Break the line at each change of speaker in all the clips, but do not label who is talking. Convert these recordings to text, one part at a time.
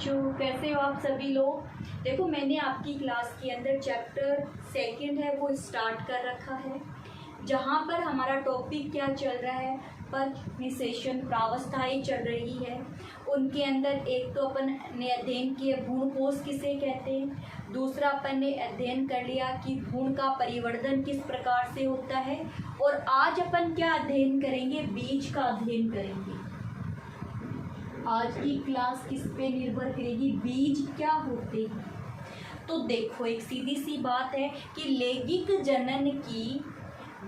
बच्चों, कैसे हो आप सभी लोग। देखो मैंने आपकी क्लास के अंदर चैप्टर 2 है वो स्टार्ट कर रखा है, जहाँ पर हमारा टॉपिक क्या चल रहा है, पर निषेचन प्रावस्थाएं चल रही है। उनके अंदर एक तो अपन ने अध्ययन किया भ्रूण कोश किसे कहते हैं, दूसरा अपन ने अध्ययन कर लिया कि भ्रूण का परिवर्धन किस प्रकार से होता है, और आज अपन क्या अध्ययन करेंगे, बीज का अध्ययन करेंगे। आज की क्लास किस पे निर्भर करेगी, बीज क्या होते हैं। तो देखो एक सीधी सी बात है कि लैंगिक जनन की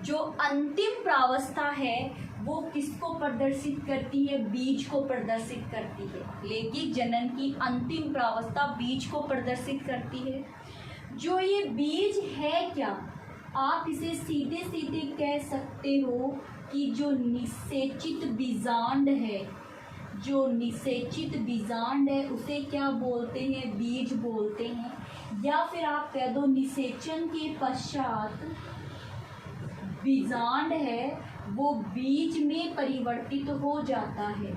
जो अंतिम प्रावस्था है वो किसको प्रदर्शित करती है, बीज को प्रदर्शित करती है। लैंगिक जनन की अंतिम प्रावस्था बीज को प्रदर्शित करती है। जो ये बीज है क्या, आप इसे सीधे सीधे कह सकते हो कि जो निषेचित बीजांड है, जो निषेचित बीजांड है उसे क्या बोलते हैं, बीज बोलते हैं। या फिर आप कह दो निषेचन के पश्चात बीजांड है वो बीज में परिवर्तित हो जाता है।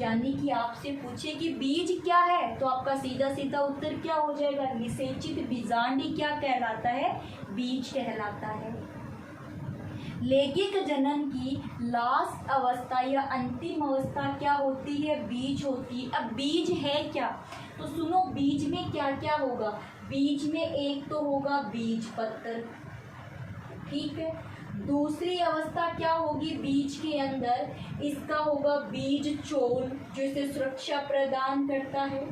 यानी कि आपसे पूछे कि बीज क्या है तो आपका सीधा सीधा उत्तर क्या हो जाएगा, निषेचित बीजांड ही क्या कहलाता है, बीज कहलाता है। लैंगिक जनन की लास्ट अवस्था या अंतिम अवस्था क्या होती है, बीज होती है। अब बीज है क्या, तो सुनो बीज में क्या क्या होगा। बीज में एक तो होगा बीज पत्र, ठीक है। दूसरी अवस्था क्या होगी बीज के अंदर, इसका होगा बीज चोल जो इसे सुरक्षा प्रदान करता है।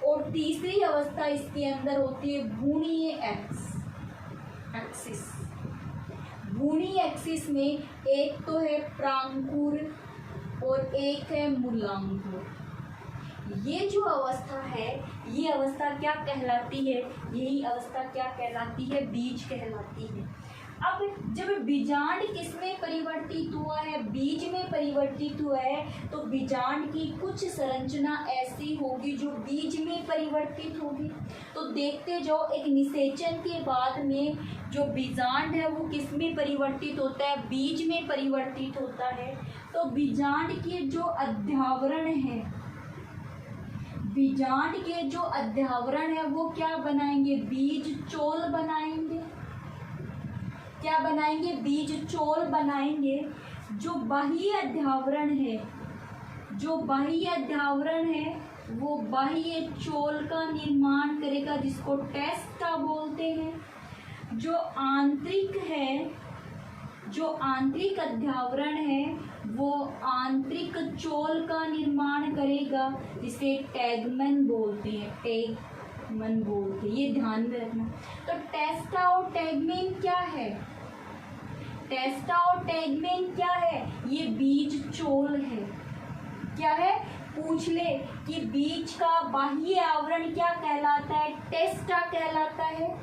और तीसरी अवस्था इसके अंदर होती है भ्रूणीय एक्सिस। भ्रूणीय एक्सिस में एक तो है प्रांकुर और एक है मूलांकुर। ये जो अवस्था है ये अवस्था क्या कहलाती है, यही अवस्था क्या कहलाती है, बीज कहलाती है। अब जब बीजांड किसमें परिवर्तित हुआ है, बीज में परिवर्तित हुआ है, तो बीजांड की कुछ संरचना ऐसी होगी जो बीज में परिवर्तित होगी। तो देखते जाओ, एक निषेचन के बाद में जो बीजांड है वो किस में परिवर्तित होता है, बीज में परिवर्तित होता है। तो बीजांड के जो अध्यावरण है, बीजांड के जो अध्यावरण है वो क्या बनाएंगे, बीज चोल बनाएंगे। क्या बनाएंगे, बीज चोल बनाएंगे। जो बाह्य अध्यावरण है, जो बाह्य अध्यावरण है वो बाह्य चोल का निर्माण करेगा जिसको टेस्टा बोलते हैं। जो आंतरिक है, जो आंतरिक अध्यावरण है वो आंतरिक चोल का निर्माण करेगा जिसे टैगमन बोलते हैं, टैगमन बोलते हैं। ये ध्यान में रखना। तो टेस्टा और टैगमेन क्या है, टेस्टा और टैगमेन क्या है, ये बीज चोल है। क्या है, पूछ ले कि बीज का बाह्य आवरण क्या कहलाता है, टेस्टा कहलाता है,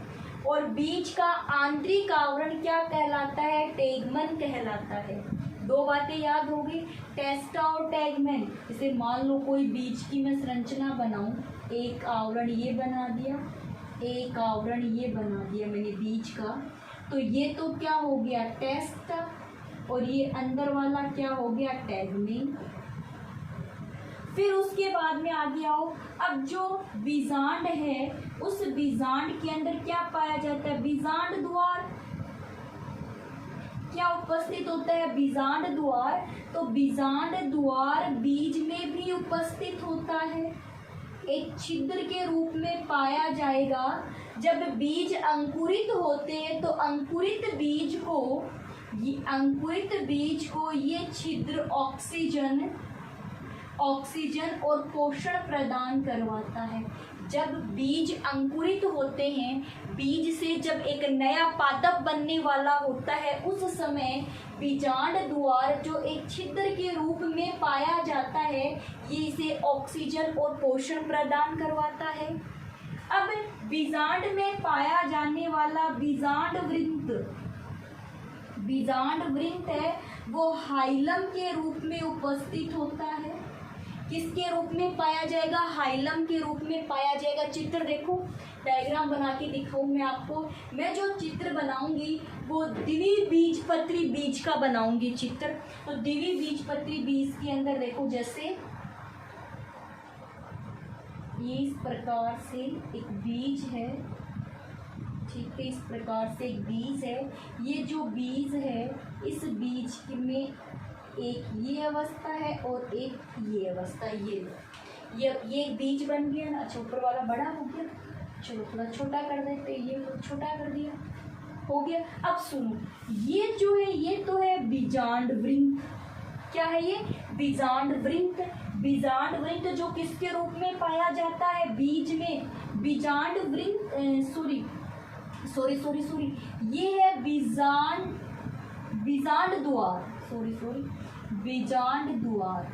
और बीज का आंतरिक आवरण क्या कहलाता है, टैगमन कहलाता है। दो बातें याद होगी, टेस्टा और टैगमन। जैसे मान लो कोई बीज की मैं संरचना बनाऊं, एक आवरण ये बना दिया, एक आवरण ये बना दिया मैंने बीज का, तो ये तो क्या हो गया टेस्टा, और ये अंदर वाला क्या हो गया टैगमेन। फिर उसके बाद में आगे आओ, अब जो बीजांड है उस बीजांड के अंदर क्या पाया जाता है, बीजांड द्वार क्या उपस्थित होता है, बीजांड द्वार। तो बीजांड द्वार बीज में भी उपस्थित होता है, एक छिद्र के रूप में पाया जाएगा। जब बीज अंकुरित होते हैं तो अंकुरित बीज को ये छिद्र ऑक्सीजन और पोषण प्रदान करवाता है। जब बीज अंकुरित होते हैं, बीज से जब एक नया पादप बनने वाला होता है, उस समय बीजांड द्वार जो एक छिद्र के रूप में पाया जाता है, ये इसे ऑक्सीजन और पोषण प्रदान करवाता है। अब बीजांड में पाया जाने वाला बीजांड वृंत है वो हाइलम के रूप में उपस्थित होता है। किसके रूप में पाया जाएगा, हाइलम के रूप में पाया जाएगा। चित्र देखो, डायग्राम बना के दिखाऊं मैं आपको। मैं जो चित्र बनाऊंगी वो द्विबीजपत्री बीज का बनाऊंगी चित्र। तो द्विबीजपत्री बीज के अंदर देखो, जैसे ये इस प्रकार से एक बीज है, ठीक है, इस प्रकार से एक बीज है। ये जो बीज है, इस बीज में एक ये अवस्था है और एक ये अवस्था, ये बीज बन गया ना। अच्छा, ऊपर वाला बड़ा हो गया, चलो थोड़ा छोटा कर देते, ये छोटा कर दिया, हो गया। अब सुनो, ये जो है ये तो है बीजांड वृंत। क्या है ये? बीजांड वृंत। बीजांड वृंत जो किसके रूप में पाया जाता है? बीज में। बीजांड वृंत सॉरी ये है बीजांड द्वार, बीजांड द्वार,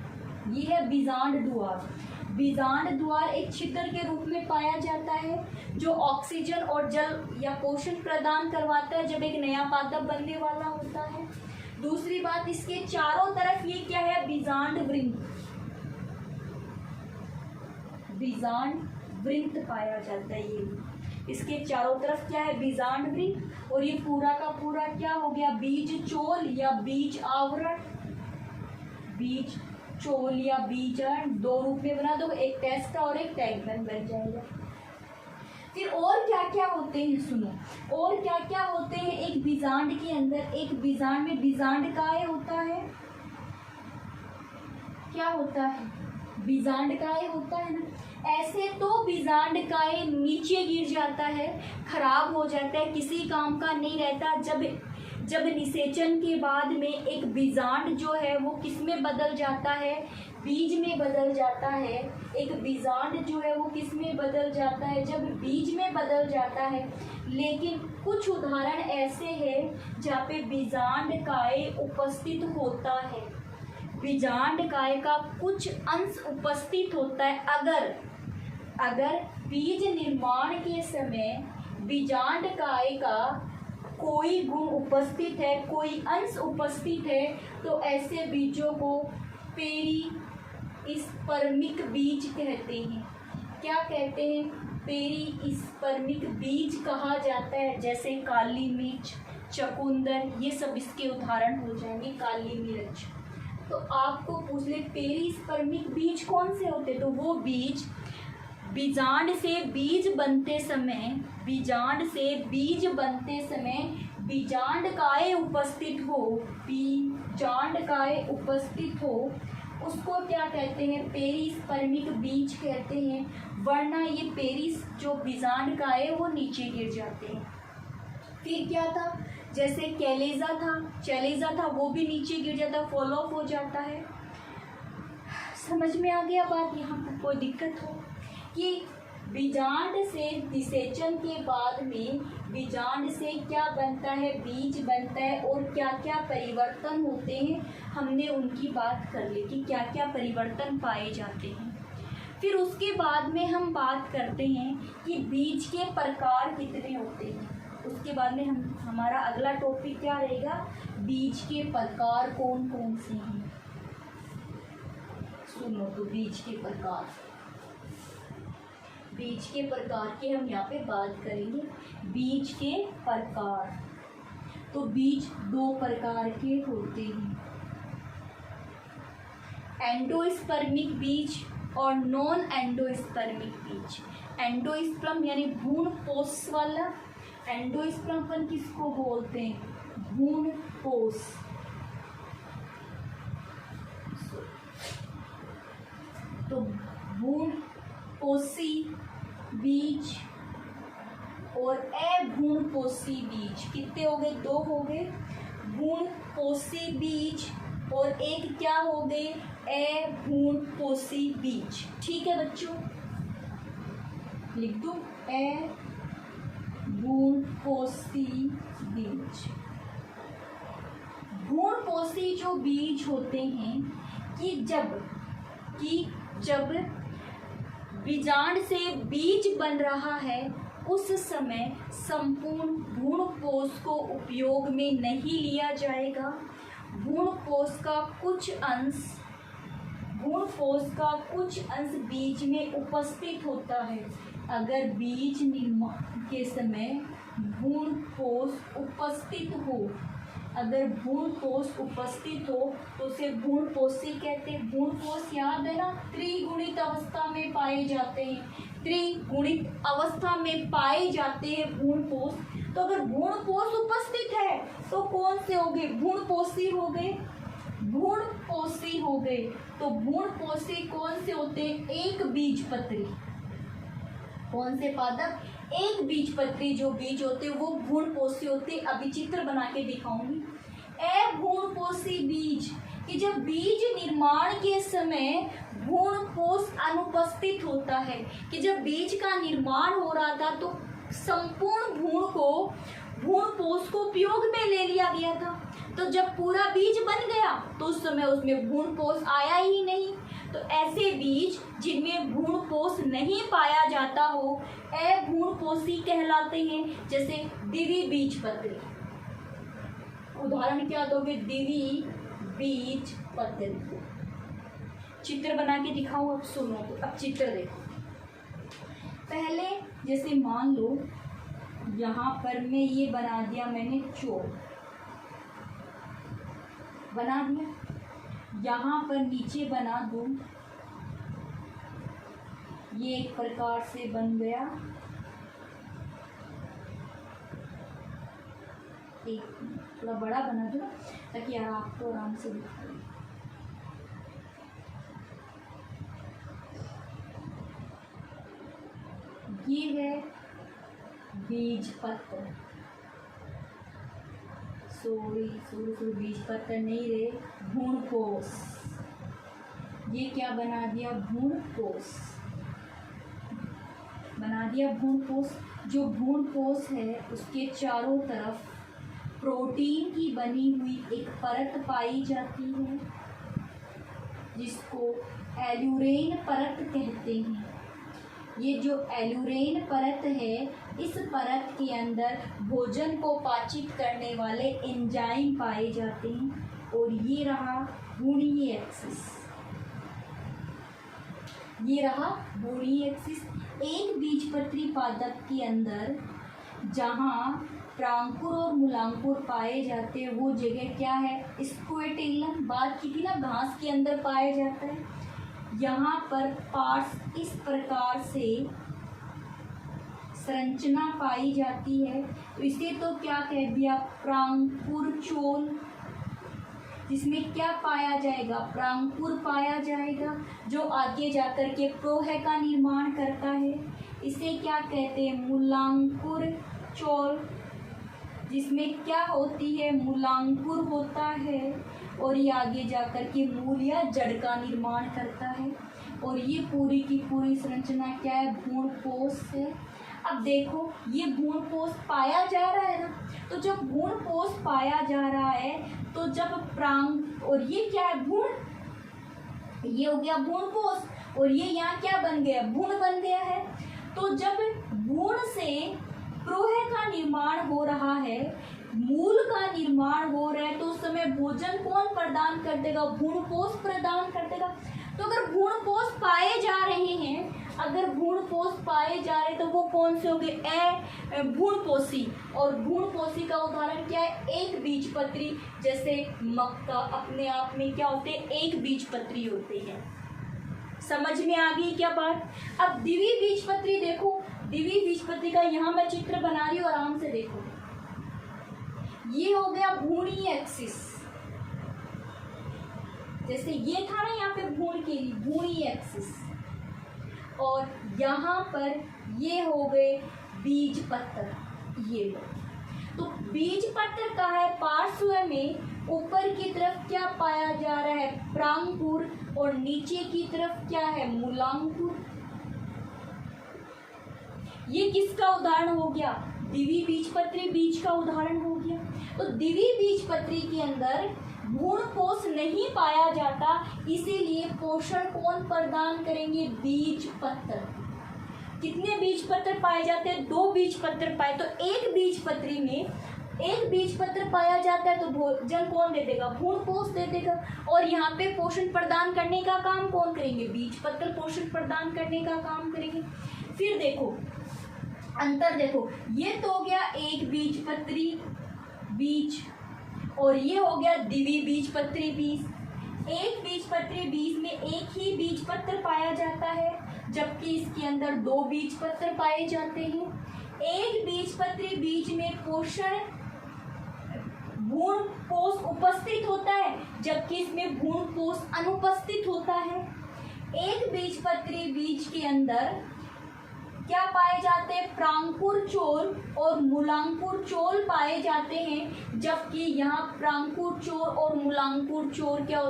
ये है बीजांड द्वार। बीजांड द्वार एक छिद्र के रूप में पाया जाता है जो ऑक्सीजन और जल या पोषण प्रदान करवाता है जब एक नया पादप बनने वाला होता है। दूसरी बात, इसके चारों तरफ ये क्या है? बीजांड वृंत, बीजांड वृंत पाया जाता है। ये इसके चारों तरफ क्या है? बीजांड वृंत। और ये पूरा का पूरा क्या हो गया? बीज चोल या बीज आवरण। बीज चोल या बीजांड दो रूप में बना दो, एक टेस्ट और एक टैग बन जाएगा। फिर और क्या क्या होते हैं? सुनो, और क्या क्या होते हैं एक बीजांड के अंदर? एक बीजांड में बीजांड काय होता है। क्या होता है? बीजांड काय होता है ना। ऐसे तो बीजांड काय नीचे गिर जाता है, खराब हो जाता है, किसी काम का नहीं रहता। जब निषेचन के बाद में एक बीजांड जो है वो किस में बदल जाता है? बीज में बदल जाता है। एक बीजांड जो है वो किस में बदल जाता है? जब बीज में बदल जाता है। लेकिन कुछ उदाहरण ऐसे हैं जहाँ पे बीजांड काय उपस्थित होता है, बीजांड काय का कुछ अंश उपस्थित होता है। अगर बीज निर्माण के समय बीजांड काय का कोई गुण उपस्थित है, कोई अंश उपस्थित है, तो ऐसे बीजों को पेरिस्पर्मिक बीज कहते हैं। क्या कहते हैं? पेरिस्पर्मिक बीज कहा जाता है। जैसे काली मिर्च, चकुंदर, ये सब इसके उदाहरण हो जाएंगे। काली मिर्च तो आपको पूछ ले पेरिस्पर्मिक बीज कौन से होते? तो वो बीज बीजांड से बीज बनते समय बीजांड काय उपस्थित हो, उसको क्या कहते हैं? पेरिस्पर्मिक बीज कहते हैं। वरना ये पेरिस जो बीजांड काय है वो नीचे गिर जाते हैं। फिर क्या था? जैसे चैलेजा था वो भी नीचे गिर जाता, फॉल ऑफ हो जाता है। समझ में आ गया बात? यहाँ पर कोई दिक्कत हो कि बीजांड से निषेचन के बाद में बीजांड से क्या बनता है? बीज बनता है। और क्या क्या परिवर्तन होते हैं हमने उनकी बात कर ली कि क्या क्या परिवर्तन पाए जाते हैं। फिर उसके बाद में हम बात करते हैं कि बीज के प्रकार कितने होते हैं। उसके बाद में हमारा अगला टॉपिक क्या रहेगा? बीज के प्रकार कौन कौन से हैं। सुनो तो बीज के प्रकार की हम यहाँ पे बात करेंगे। बीज के प्रकार, तो बीज दो प्रकार के होते हैं, एंडोस्पर्मिक बीज और नॉन एंडोस्पर्मिक बीज। एंडोस्पर्म यानी भ्रूणपोष वाला। एंडोस्पर्म अपन किसको बोलते हैं? भ्रूणपोष। तो भ्रूणपोषी बीज और अभ्रूणपोषी बीज कितने हो गए? दो हो गए। भ्रूणपोषी बीज और एक क्या हो गए? अभ्रूणपोषी बीज। ठीक है बच्चों, लिख दूं भ्रूणपोषी बीज। भ्रूणपोषी जो बीज होते हैं कि जब बीजांड से बीज बन रहा है उस समय संपूर्ण भ्रूणपोष को उपयोग में नहीं लिया जाएगा। भ्रूणपोष का कुछ अंश बीज में उपस्थित होता है। अगर बीज निर्माण के समय भ्रूणपोष उपस्थित हो अगर भ्रूणपोष उपस्थित हो तो उसे भ्रूणपोषी कहते हैं। भ्रूणपोष याद है ना, त्रिगुणित अवस्था में पाए जाते हैं, त्रिगुणित अवस्था में पाए जाते हैं भ्रूणपोष। तो अगर भ्रूणपोष उपस्थित है तो कौन से हो गए, भ्रूणपोषी हो गए, भ्रूणपोषी हो गए। तो भ्रूणपोषी कौन से होते हैं, एक बीजपत्री। कौन से पादप, एक बीजपत्री जो बीज होते हैं वो भ्रूणपोषी होते हैं। अभी चित्र बना के दिखाऊंगी। अभ्रूणपोषी बीज, कि जब बीज निर्माण के समय भ्रूणपोष अनुपस्थित होता है, कि जब बीज का निर्माण हो रहा था तो संपूर्ण भ्रूणपोष को उपयोग में ले लिया गया था। तो जब पूरा बीज बन गया तो उस समय उसमें भ्रूणपोष आया ही नहीं। तो ऐसे बीज जिनमें भ्रूणपोष नहीं पाया जाता हो अभ्रूणपोषी कहलाते हैं। जैसे द्विबीजपत्री, उदाहरण क्या दोगे, द्विबीजपत्री। चित्र बना के दिखाओ, अब सुनो। तो अब चित्र देखो। पहले जैसे मान लो यहाँ पर मैं ये बना दिया, मैंने चोर बना दिया, यहाँ पर नीचे बना दूं, ये एक प्रकार से बन गया। एक थोड़ा बड़ा बना दो ताकि आपको आराम से दिखाई। ये है बीजपत्र, सॉरी बीजपत्र नहीं रे, भ्रूणपोष। ये क्या बना दिया, भ्रूणपोष बना दिया। भ्रूणपोष, जो भ्रूणपोष है उसके चारों तरफ प्रोटीन की बनी हुई एक परत पाई जाती है जिसको एल्यूरेन परत कहते हैं। ये जो एल्यूरेन परत है, इस परत के अंदर भोजन को पाचित करने वाले एंजाइम पाए जाते हैं। और ये रहा भ्रूणीय एक्सिस, ये रहा भ्रूणीय एक्सिस। एक बीजपत्री पादप के अंदर जहाँ प्रांकुर और मूलांकुर पाए जाते हैं वो जगह क्या है, स्क्रोटेलम। बात की थी ना, घास के अंदर पाया जाता है। यहाँ पर पार्ट्स इस प्रकार से संरचना पाई जाती है। तो इसे तो क्या कह दिया, प्रांकुर चोल, जिसमें क्या पाया जाएगा, प्रांकुर पाया जाएगा, जो आगे जाकर के प्रोह का निर्माण करता है। इसे क्या कहते हैं, मूलांकुर चोल, जिसमें क्या होती है, मूलांकुर होता है और ये आगे जाकर के मूल या जड़ का निर्माण करता है। और ये पूरी की पूरी संरचना क्या है, भ्रूणपोष है। अब देखो ये भ्रूणपोष पाया जा रहा है ना, तो जब भ्रूणपोष पाया जा रहा है तो जब प्रांग, और ये क्या है, भ्रूण, ये हो गया भ्रूणपोष और ये यहाँ क्या बन गया, भ्रूण बन गया है। तो जब भ्रूण से प्रोह का निर्माण हो रहा है, मूल का निर्माण हो रहा है, तो उस समय भोजन कौन प्रदान कर देगा, भ्रूणपोष प्रदान कर देगा। तो अगर भ्रूणपोष पाए जा रहे हैं, अगर भ्रूणपोष पाए जा रहे तो वो कौन से होंगे, भ्रूणपोषी। और भ्रूणपोषी का उदाहरण क्या है, एक बीजपत्री। जैसे मक्का अपने आप में क्या होते हैं, एक बीजपत्री होते हैं। समझ में आ गई क्या बात। अब द्विबीजपत्री देखो, द्विबीजपत्री का यहाँ मैं चित्र बना रही हूँ, आराम से देखो। ये हो गया भ्रूणीय एक्सिस, जैसे ये था ना यहाँ पे भ्रूण के लिए भ्रूणीय एक्सिस, और यहाँ पर ये हो गए बीजपत्र। ये तो बीजपत्र का है, पार्श्व में ऊपर की तरफ क्या पाया जा रहा है, प्रांकुर, और नीचे की तरफ क्या है, मूलांकुर। ये किसका उदाहरण हो गया, द्विबीजपत्री बीज का उदाहरण हो गया। तो द्विबीजपत्री के अंदर भ्रूणपोष नहीं पाया जाता, इसीलिए पोषण कौन प्रदान करेंगे, बीजपत्र। कितने बीजपत्र पाए जाते हैं, 2 बीजपत्र पाए। तो एक बीजपत्री में एक बीजपत्र पाया जाता है तो भोजन कौन दे देगा, भ्रूणपोष दे देगा। और यहाँ पे पोषण प्रदान करने का काम कौन करेंगे, बीजपत्र पोषण प्रदान करने का काम करेंगे। फिर देखो अंतर, देखो ये तो हो गया एक बीजपत्री बीज, और ये हो गया द्विबीजपत्री बीज। एक बीजपत्री बीज में एक ही बीजपत्र पाया जाता है, जबकि इसके अंदर 2 बीजपत्र पाए जाते हैं। एक बीजपत्री बीज में पोषण भ्रूण कोष उपस्थित होता है, जबकि इसमें भ्रूण कोष अनुपस्थित होता है। एक बीजपत्री बीज के अंदर क्या पाए जाते हैं? प्रांकुर चोल और मूलांकुर चोल पाए जाते हैं, जबकि यहाँ प्रांकुर चोल और मूलांकुर चोल क्या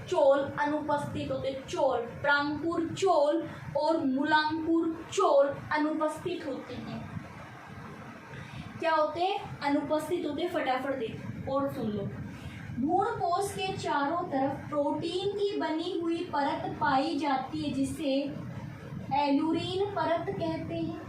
चोल अनुपस्थित होते। चोल, प्रांकुर चोल और मूलांकुर चोल अनुपस्थित होते हैं। क्या होते हैं? अनुपस्थित होते। फटाफट देख और सुन लो। भ्रूण कोश के चारों तरफ प्रोटीन की बनी हुई परत पाई जाती है, जिसे एलुरीन परत कहते हैं,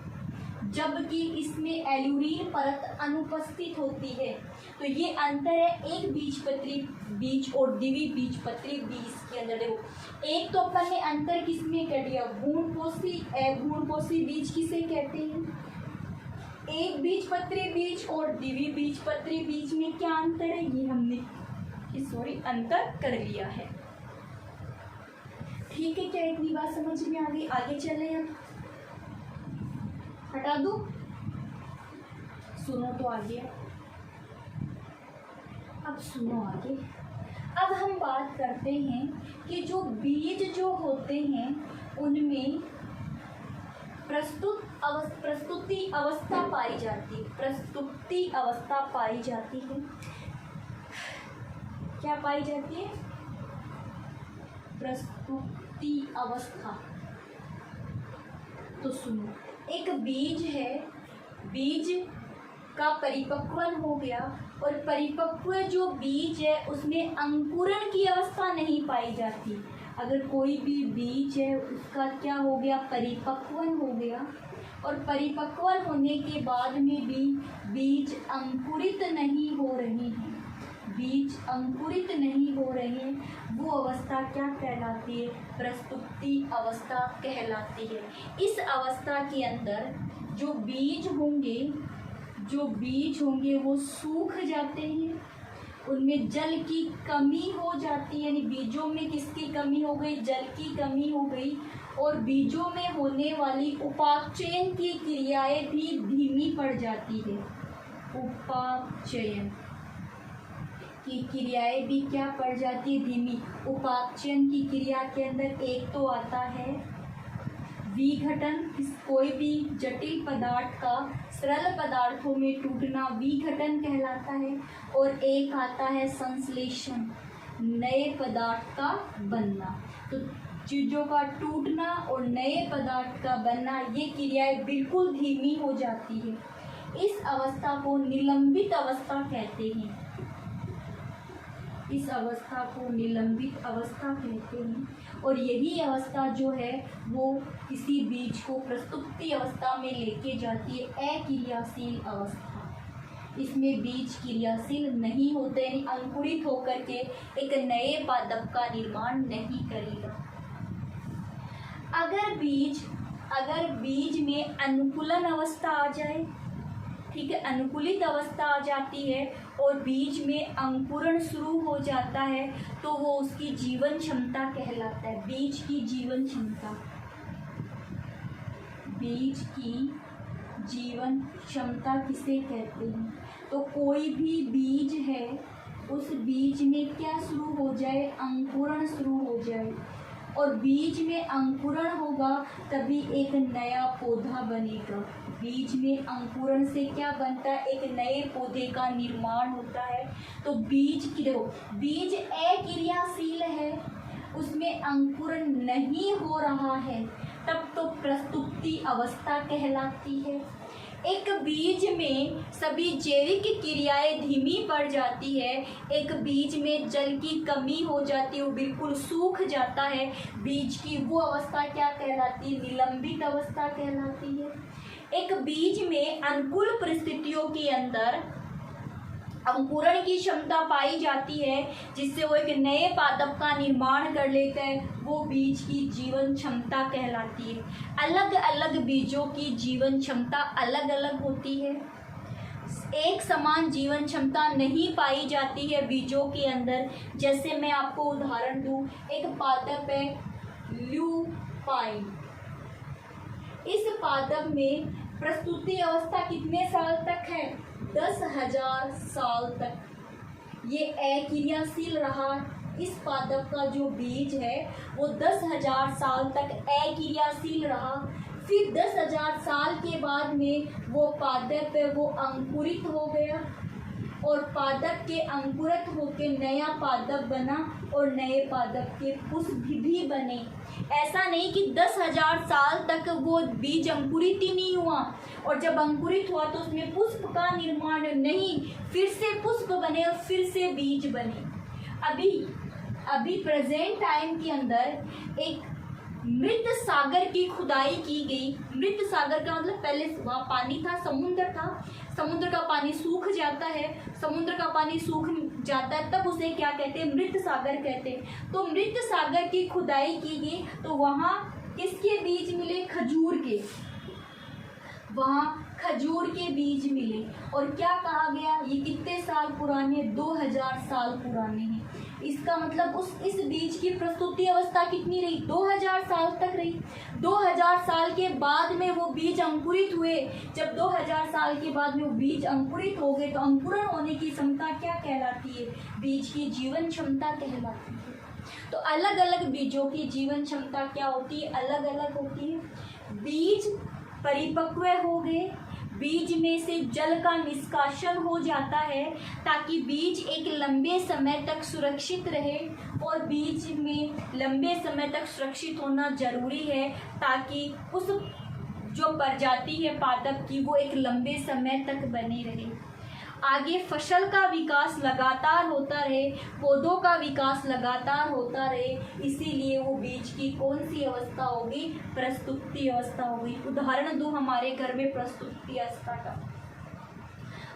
जबकि इसमें एलुरीन परत अनुपस्थित होती है। तो ये अंतर है एक बीजपत्री बीज और द्विबीजपत्री बीज के अंदर। देखो, एक तो अपन ने अंतर किसमें कर दिया? भ्रूणपोषी बीज किसे कहते हैं? एक बीजपत्री बीज और द्विबीजपत्री बीज में क्या अंतर है? ये हमने अंतर कर लिया है। ठीक है, क्या इतनी बात समझ में आ गई? आगे चले। अब हटा दो, सुनो तो आगे। अब सुनो आगे। अब हम बात करते हैं कि जो बीज जो होते हैं उनमें प्रस्तुति अवस्था पाई जाती है। प्रस्तुति अवस्था पाई जाती है। क्या पाई जाती है? प्रस्तुति अवस्था। तो सुनो, एक बीज है, बीज का परिपक्वन हो गया और परिपक्व जो बीज है उसमें अंकुरण की अवस्था नहीं पाई जाती। अगर कोई भी बीज है उसका क्या हो गया? परिपक्वन हो गया, और परिपक्वन होने के बाद में भी बीज अंकुरित नहीं हो रही है, बीज अंकुरित नहीं हो रहे हैं, वो अवस्था क्या कहलाती है? प्रस्तुति अवस्था कहलाती है। इस अवस्था के अंदर जो बीज होंगे वो सूख जाते हैं, उनमें जल की कमी हो जाती है। यानी बीजों में किसकी कमी हो गई? जल की कमी हो गई, और बीजों में होने वाली उपापचयन की क्रियाएं भी धीमी पड़ जाती है। उपापचयन की क्रियाएं भी क्या पड़ जाती है? धीमी। उपापचयन की क्रिया के अंदर एक तो आता है विघटन, कोई भी जटिल पदार्थ का सरल पदार्थों में टूटना विघटन कहलाता है, और एक आता है संश्लेषण, नए पदार्थ का बनना। तो चीज़ों का टूटना और नए पदार्थ का बनना, ये क्रियाएं बिल्कुल धीमी हो जाती है। इस अवस्था को निलंबित अवस्था कहते हैं। इस अवस्था को निलंबित अवस्था कहते हैं, और यही अवस्था जो है वो किसी बीज को प्रस्तुति अवस्था में लेके जाती है। अक्रियाशील अवस्था, इसमें बीज क्रियाशील नहीं होते, अंकुरित होकर के एक नए पादप का निर्माण नहीं करेगा। अगर बीज में अनुकूलन अवस्था आ जाए, ठीक है, अनुकूलित अवस्था आ जाती है और बीज में अंकुरण शुरू हो जाता है, तो वो उसकी जीवन क्षमता कहलाता है। बीज की जीवन क्षमता, बीज की जीवन क्षमता किसे कहते हैं? तो कोई भी बीज है, उस बीज में क्या शुरू हो जाए? अंकुरण शुरू हो जाए, और बीज में अंकुरण होगा तभी एक नया पौधा बनेगा। बीज में अंकुरण से क्या बनता है? एक नए पौधे का निर्माण होता है। तो बीज अक्रियाशील है, उसमें अंकुरण नहीं हो रहा है, तब तो प्रस्तुति अवस्था कहलाती है। एक बीज में सभी जैविक क्रियाएं धीमी पड़ जाती है, एक बीज में जल की कमी हो जाती है, वो बिल्कुल सूख जाता है, बीज की वो अवस्था क्या कहलाती है? निलंबित अवस्था कहलाती है। एक बीज में अनुकूल परिस्थितियों के अंदर अंकुरण की क्षमता पाई जाती है, जिससे वो एक नए पादप का निर्माण कर लेता है, वो बीज की जीवन क्षमता कहलाती है। अलग अलग बीजों की जीवन क्षमता अलग अलग होती है। एक समान जीवन क्षमता नहीं पाई जाती है बीजों के अंदर। जैसे मैं आपको उदाहरण दूं, एक पादप है ल्यूपाइन। इस पादप में प्रस्तुति अवस्था कितने साल तक है? 10,000 साल तक ये अक्रियाशील रहा। इस पादप का जो बीज है वो 10,000 साल तक अक्रियाशील रहा। फिर 10,000 साल के बाद में वो पादप है वो अंकुरित हो गया और पादप के अंकुरित होके नया पादप बना और नए पादप के पुष्प भी बने। ऐसा नहीं कि 10,000 साल तक वो बीज अंकुरित ही नहीं हुआ और जब अंकुरित हुआ तो उसमें पुष्प का निर्माण नहीं, फिर से पुष्प बने और फिर से बीज बने। अभी प्रेजेंट टाइम के अंदर एक मृत सागर की खुदाई की गई। मृत सागर का मतलब पहले वहाँ पानी था, समुद्र था, समुद्र का पानी सूख जाता है, समुद्र का पानी सूख जाता है तब उसे क्या कहते हैं? मृत सागर कहते हैं। तो मृत सागर की खुदाई की गई तो वहाँ किसके बीज मिले? खजूर के। वहाँ खजूर के बीज मिले और क्या कहा गया? ये कितने साल पुराने? 2000 साल पुराने हैं। इसका मतलब इस बीज की प्रस्तुति अवस्था कितनी रही? 2000 साल तक रही। 2000 साल के बाद में वो बीज अंकुरित हुए। जब 2000 साल के बाद में वो बीज अंकुरित हो गए तो अंकुरण होने की क्षमता क्या कहलाती है? बीज की जीवन क्षमता कहलाती है। तो अलग अलग बीजों की जीवन क्षमता क्या होती है? अलग अलग होती है। बीज परिपक्व हो गए, बीज में से जल का निष्कासन हो जाता है ताकि बीज एक लंबे समय तक सुरक्षित रहे और बीज में लंबे समय तक सुरक्षित होना जरूरी है ताकि उस जो प्रजाति है पादप की वो एक लंबे समय तक बनी रहे। आगे फसल का विकास लगातार होता रहे, पौधों का विकास लगातार होता रहे, इसीलिए वो बीज की कौन सी अवस्था होगी? प्रस्तुति अवस्था होगी। उदाहरण दूं हमारे घर में प्रस्तुति अवस्था का।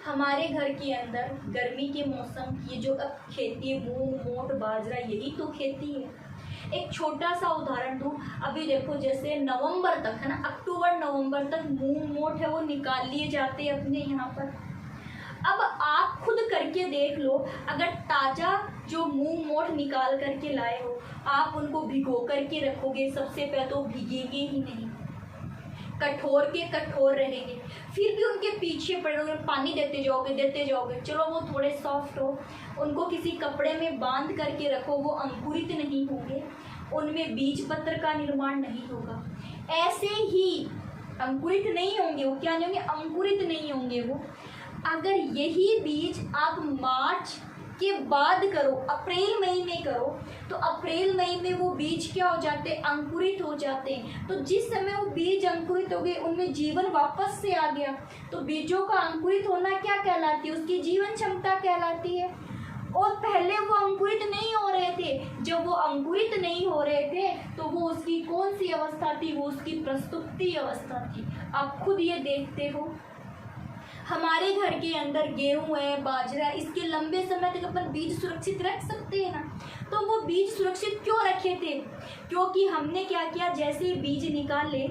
हमारे घर के अंदर गर्मी के मौसम की जो अब खेती है, मूंग, मोट, बाजरा, यही तो खेती है। एक छोटा सा उदाहरण दूं, अभी देखो जैसे नवंबर तक है ना, अक्टूबर नवंबर तक मूंग मोट है वो निकाल लिए जाते हैं अपने यहाँ पर। अब आप खुद करके देख लो, अगर ताज़ा जो मूंग मोट निकाल करके लाए हो आप उनको भिगो करके रखोगे, सबसे पहले तो भीगेंगे ही नहीं, कठोर के कठोर रहेंगे। फिर भी उनके पीछे पड़ोगे, पानी देते जाओगे, चलो वो थोड़े सॉफ्ट हो, उनको किसी कपड़े में बांध करके रखो, वो अंकुरित नहीं होंगे, उनमें बीज पत्र का निर्माण नहीं होगा। ऐसे ही अंकुरित नहीं होंगे वो, क्या नहीं होंगे? अंकुरित नहीं होंगे वो। अगर यही बीज आप मार्च के बाद करो, अप्रैल मई में करो, तो अप्रैल मई में वो बीज क्या हो जाते हैं? अंकुरित हो जाते हैं। तो जिस समय वो बीज अंकुरित हो गए उनमें जीवन वापस से आ गया। तो बीजों का अंकुरित होना क्या कहलाती है? उसकी जीवन क्षमता कहलाती है। और पहले वो अंकुरित नहीं हो रहे थे, जब वो अंकुरित नहीं हो रहे थे तो वो उसकी कौन सी अवस्था थी? वो उसकी प्रस्तुति अवस्था थी। आप खुद ये देखते हो, हमारे घर के अंदर गेहूं है, बाजरा है, इसके लंबे समय तक अपन बीज सुरक्षित रख सकते हैं ना। तो वो बीज सुरक्षित क्यों रखे थे? क्योंकि हमने क्या किया, जैसे ही बीज निकाले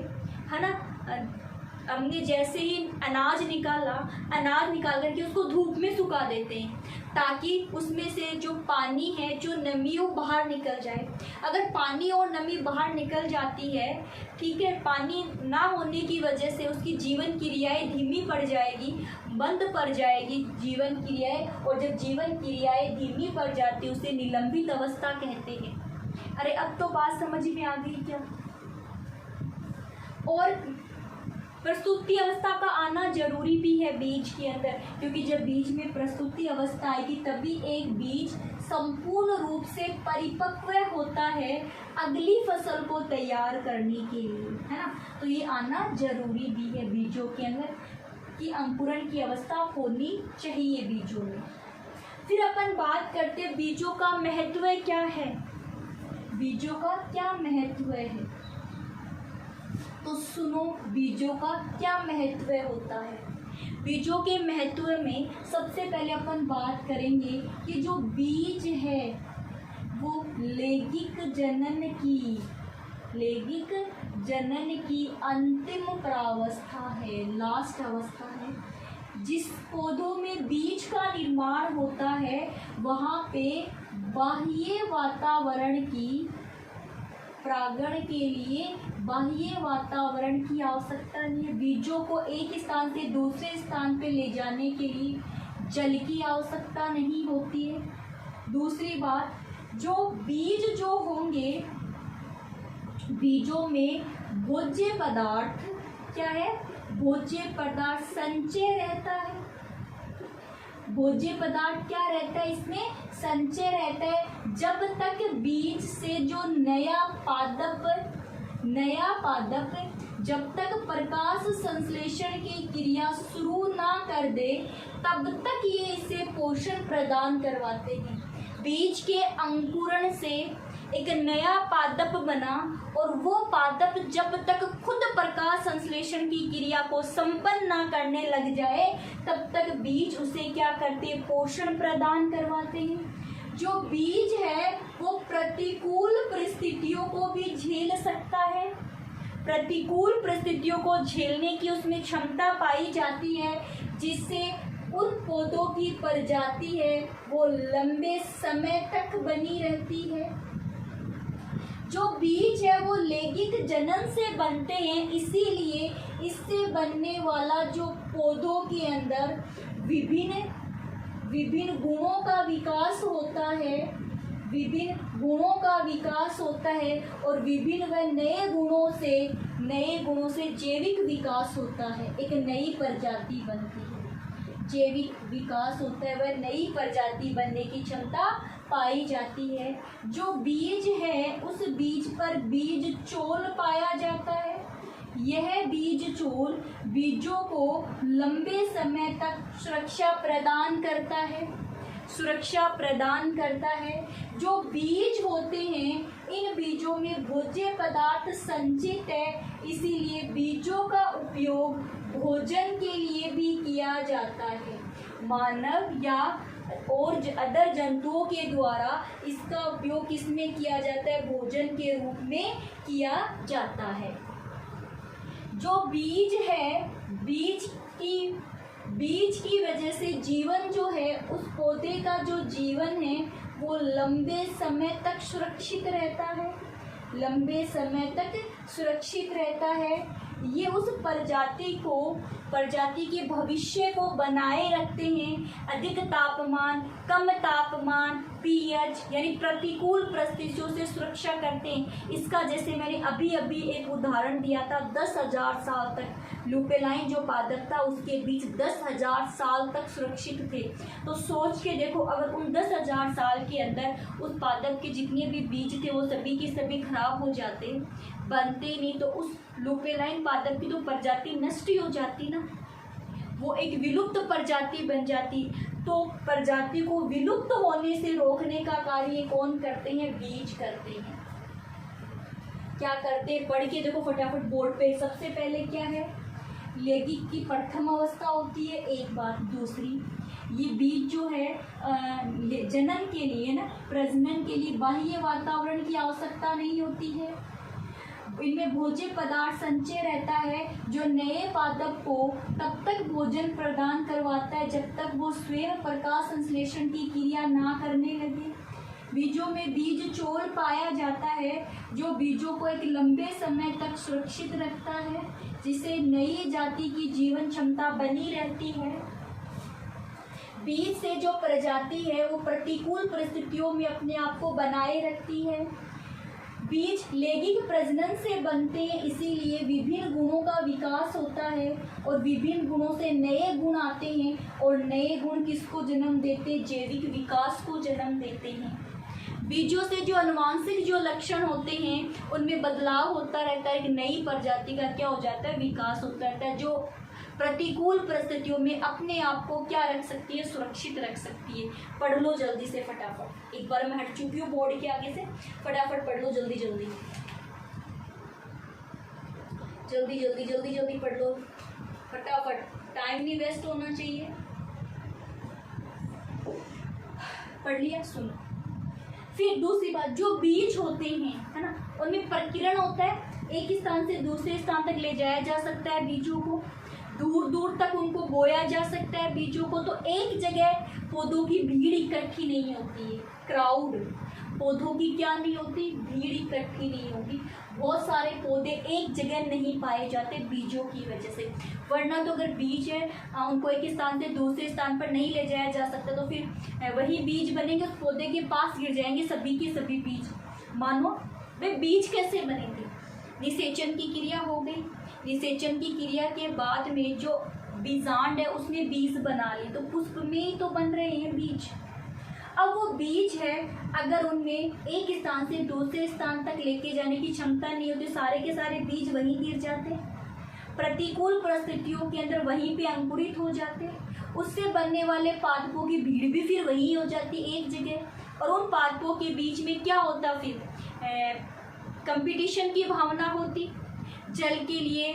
है ना, हमने जैसे ही अनाज निकाल करके उसको धूप में सुखा देते हैं ताकि उसमें से जो पानी है, जो नमी वो बाहर निकल जाए। अगर पानी और नमी बाहर निकल जाती है, ठीक है, पानी ना होने की वजह से उसकी जीवन क्रियाएं धीमी पड़ जाएगी, बंद पड़ जाएगी जीवन क्रियाएं, और जब जीवन क्रियाएं धीमी पड़ जाती है उसे निलंबित अवस्था कहते हैं। अरे अब तो बात समझ में आ गई क्या? और प्रस्तुति अवस्था का आना जरूरी भी है बीज के अंदर, क्योंकि जब बीज में प्रस्तुति अवस्था आएगी तभी एक बीज संपूर्ण रूप से परिपक्व होता है अगली फसल को तैयार करने के लिए, है ना। तो ये आना जरूरी भी है बीजों के अंदर कि अंकुरण की अवस्था होनी चाहिए बीजों में। फिर अपन बात करते हैं बीजों का महत्व क्या है। बीजों का क्या महत्व है, तो सुनो बीजों का क्या महत्व होता है। बीजों के महत्व में सबसे पहले अपन बात करेंगे कि जो बीज है वो लैंगिक जनन की अंतिम प्रावस्था है, लास्ट अवस्था है। जिस पौधों में बीज का निर्माण होता है वहाँ पे बाह्य वातावरण की परागण के लिए बाह्य वातावरण की आवश्यकता नहीं है। बीजों को एक स्थान से दूसरे स्थान पे ले जाने के लिए जल की आवश्यकता नहीं होती है। दूसरी बात, जो बीज जो होंगे, बीजों में भोज्य पदार्थ क्या है, भोज्य पदार्थ संचय रहता है। भोज्य पदार्थ क्या रहता है, इसमें संचय रहता है। जब तक बीज से जो नया पादप जब तक प्रकाश संश्लेषण की क्रिया शुरू ना कर दे तब तक ये इसे पोषण प्रदान करवाते हैं। बीज के अंकुरण से एक नया पादप बना और वो पादप जब तक खुद प्रकाश संश्लेषण की क्रिया को संपन्न ना करने लग जाए तब तक बीज उसे क्या करते हैं, पोषण प्रदान करवाते हैं। जो बीज है वो प्रतिकूल परिस्थितियों को भी झेल सकता है। प्रतिकूल परिस्थितियों को झेलने की उसमें क्षमता पाई जाती है, जिससे उन पौधों की प्रजाति है वो लंबे समय तक बनी रहती है। जो बीज है वो लैंगिक जनन से बनते हैं, इसीलिए इससे बनने वाला जो पौधों के अंदर विभिन्न गुणों का विकास होता है, विभिन्न गुणों का विकास होता है और विभिन्न व नए गुणों से जैविक विकास होता है, एक नई प्रजाति बनती है। जैविक विकास होता है वह नई प्रजाति बनने की क्षमता पाई जाती है। जो बीज है उस बीज पर बीज चोल पाया जाता है। यह बीज चोल बीजों को लंबे समय तक सुरक्षा प्रदान करता है। जो बीज होते हैं इन बीजों में भोज्य पदार्थ संचित है, इसीलिए बीजों का उपयोग भोजन के लिए भी किया जाता है। मानव या और अदर जंतुओं के द्वारा इसका उपयोग किसमें किया जाता है, भोजन के रूप में किया जाता है। जो बीज है, बीज की वजह से जीवन जो है, उस पौधे का जो जीवन है वो लंबे समय तक सुरक्षित रहता है। ये उस प्रजाति के भविष्य को बनाए रखते हैं। अधिक तापमान, कम तापमान, पीएच यानी प्रतिकूल परिस्थितियों से सुरक्षा करते हैं। इसका जैसे मैंने अभी एक उदाहरण दिया था, 10,000 साल तक लुपेलाइन जो पादप था उसके बीज 10,000 साल तक सुरक्षित थे। तो सोच के देखो, अगर उन 10,000 साल के अंदर उस पादप के जितने भी बीज थे वो सभी के सभी खराब हो जाते, बनते नहीं, तो उस लुपेलाइन पादप की तो प्रजाति नष्ट ही हो जाती ना, वो एक विलुप्त प्रजाति बन जाती। तो प्रजाति को विलुप्त होने से रोकने का कार्य कौन करते हैं, बीज करते हैं। क्या करते हैं, पढ़ के देखो फटाफट बोर्ड पे। सबसे पहले क्या है, लैंगिक की प्रथम अवस्था होती है एक बात। दूसरी, ये बीज जो है जनन के लिए ना, प्रजनन के लिए बाह्य वातावरण की आवश्यकता नहीं होती है। इनमें भोज्य पदार्थ संचय रहता है जो नए पादप को तब तक भोजन प्रदान करवाता है जब तक वो स्वयं प्रकाश संश्लेषण की क्रिया ना करने लगे। बीजों में बीज चोल पाया जाता है जो बीजों को एक लंबे समय तक सुरक्षित रखता है, जिससे नई जाति की जीवन क्षमता बनी रहती है। बीज से जो प्रजाति है वो प्रतिकूल परिस्थितियों में अपने आप को बनाए रखती है। बीज लैंगिक प्रजनन से बनते हैं, इसीलिए विभिन्न गुणों का विकास होता है और विभिन्न गुणों से नए गुण आते हैं और नए गुण किसको जन्म देते हैं, जैविक विकास को जन्म देते हैं। बीजों से जो अनुवांशिक जो लक्षण होते हैं उनमें बदलाव होता रहता है, एक नई प्रजाति का क्या हो जाता है, विकास होता रहता है, जो प्रतिकूल परिस्थितियों में अपने आप को क्या रख सकती है, सुरक्षित रख सकती है। पढ़ लो जल्दी से फटाफट, एक बार मैं हट चुकी हूँ बोर्ड के आगे से, फटाफट पढ़ लो जल्दी जल्दी पढ़ लो फटाफट, टाइम नहीं वेस्ट होना चाहिए। पढ़ लिया, सुनो। फिर दूसरी बात, जो बीज होते हैं है ना, उनमें प्रकीर्ण होता है, एक स्थान से दूसरे स्थान तक ले जाया जा सकता है बीजों को। दूर दूर तक उनको बोया जा सकता है बीजों को। तो एक जगह पौधों की भीड़ इकट्ठी नहीं होती है, क्राउड, पौधों की क्या नहीं होती, भीड़ इकट्ठी नहीं होगी। बहुत सारे पौधे एक जगह नहीं पाए जाते बीजों की वजह से। वरना तो अगर बीज है उनको एक स्थान से दूसरे स्थान पर नहीं ले जाया जा सकता, तो फिर वही बीज बनेंगे, उस पौधे के पास गिर जाएंगे सभी के सभी बीज। मानो वे बीज कैसे बनेंगे? निषेचन की क्रिया हो गई, निषेचन की क्रिया के बाद में जो बीजांड है उसने बीज बना लिए, तो पुष्प में ही तो बन रहे हैं बीज। अब वो बीज है, अगर उनमें एक स्थान से दूसरे स्थान तक लेके जाने की क्षमता नहीं होती, सारे के सारे बीज वहीं गिर जाते, प्रतिकूल परिस्थितियों के अंदर वहीं पे अंकुरित हो जाते। उससे बनने वाले पादपों की भीड़ भी फिर वहीं हो जाती एक जगह। और उन पादपों के बीच में क्या होता, फिर कंपटीशन की भावना होती, जल के लिए,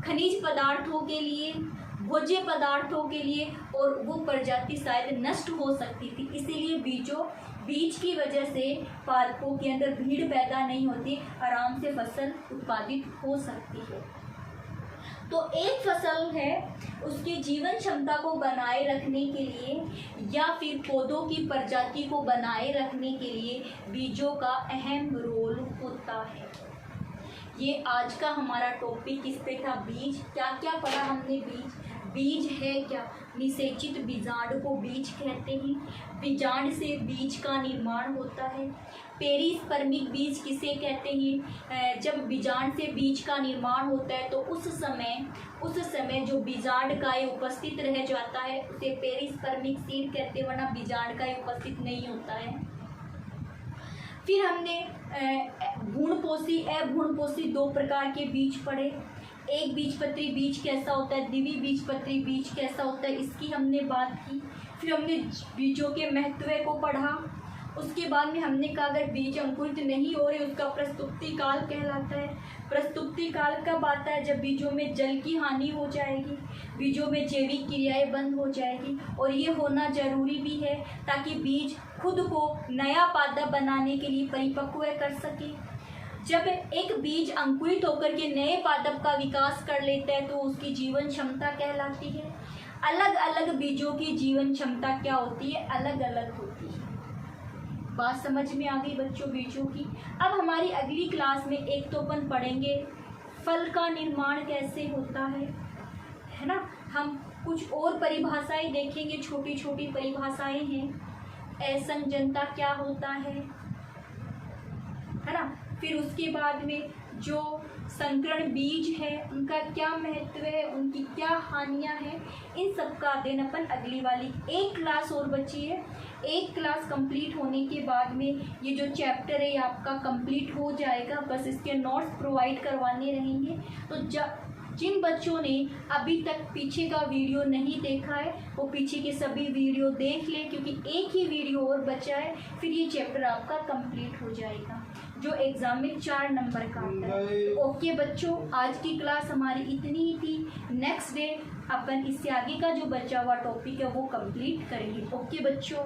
खनिज पदार्थों के लिए, भोज्य पदार्थों के लिए, और वो प्रजाति शायद नष्ट हो सकती थी। इसीलिए बीज की वजह से पादपों के अंदर भीड़ पैदा नहीं होती, आराम से फसल उत्पादित हो सकती है। तो एक फसल है, उसकी जीवन क्षमता को बनाए रखने के लिए या फिर पौधों की प्रजाति को बनाए रखने के लिए बीजों का अहम रोल होता है। ये आज का हमारा टॉपिक इस पे था, बीज। क्या क्या पढ़ा हमने? बीज है क्या? निषेचित बीजांड को बीज कहते हैं। बीजांड से बीज का निर्माण होता है। पेरिस्पर्मिक बीज किसे कहते हैं? जब बीजांड से बीज का निर्माण होता है तो उस समय जो बीजांड का उपस्थित रह जाता है उसे पेरिस्पर्मिक सीड कहते हैं, वरना बीजांड का उपस्थित नहीं होता है। फिर हमने भ्रूणपोषी, अभ्रूणपोषी 2 प्रकार के बीज पढ़े। एक बीजपत्री बीज कैसा होता है, द्विबीजपत्री बीज कैसा होता है, इसकी हमने बात की। फिर हमने बीजों के महत्व को पढ़ा। उसके बाद में हमने कहा अगर बीज अंकुरित नहीं हो रहे उसका प्रस्तुप्ति काल कहलाता है। प्रस्तुप्ति काल कब आता है? जब बीजों में जल की हानि हो जाएगी, बीजों में जैविक क्रियाएं बंद हो जाएगी, और ये होना जरूरी भी है ताकि बीज खुद को नया पादप बनाने के लिए परिपक्व कर सके। जब एक बीज अंकुरित होकर के नए पादप का विकास कर लेता है तो उसकी जीवन क्षमता कहलाती है। अलग अलग बीजों की जीवन क्षमता क्या होती है? अलग अलग होती है। बात समझ में आ गई बच्चों बीजों की? अब हमारी अगली क्लास में एक तो अपन पढ़ेंगे फल का निर्माण कैसे होता है ना। हम कुछ और परिभाषाएं देखेंगे, छोटी छोटी परिभाषाएं हैं। असंजनता क्या होता है ना। फिर उसके बाद में जो संकरण बीज है उनका क्या महत्व है, उनकी क्या हानियां हैं, इन सब का अध्ययन अपन अगली वाली एक क्लास और बची है। एक क्लास कंप्लीट होने के बाद में ये जो चैप्टर है ये आपका कंप्लीट हो जाएगा। बस इसके नोट्स प्रोवाइड करवाने रहेंगे। तो जिन बच्चों ने अभी तक पीछे का वीडियो नहीं देखा है वो पीछे के सभी वीडियो देख लें, क्योंकि एक ही वीडियो और बचा है, फिर ये चैप्टर आपका कंप्लीट हो जाएगा जो एग्जाम में 4 नंबर का आता है। ओके बच्चों, आज की क्लास हमारी इतनी ही थी। नेक्स्ट डे अपन इससे आगे का जो बचा हुआ टॉपिक है वो कंप्लीट करेंगे। ओके बच्चों।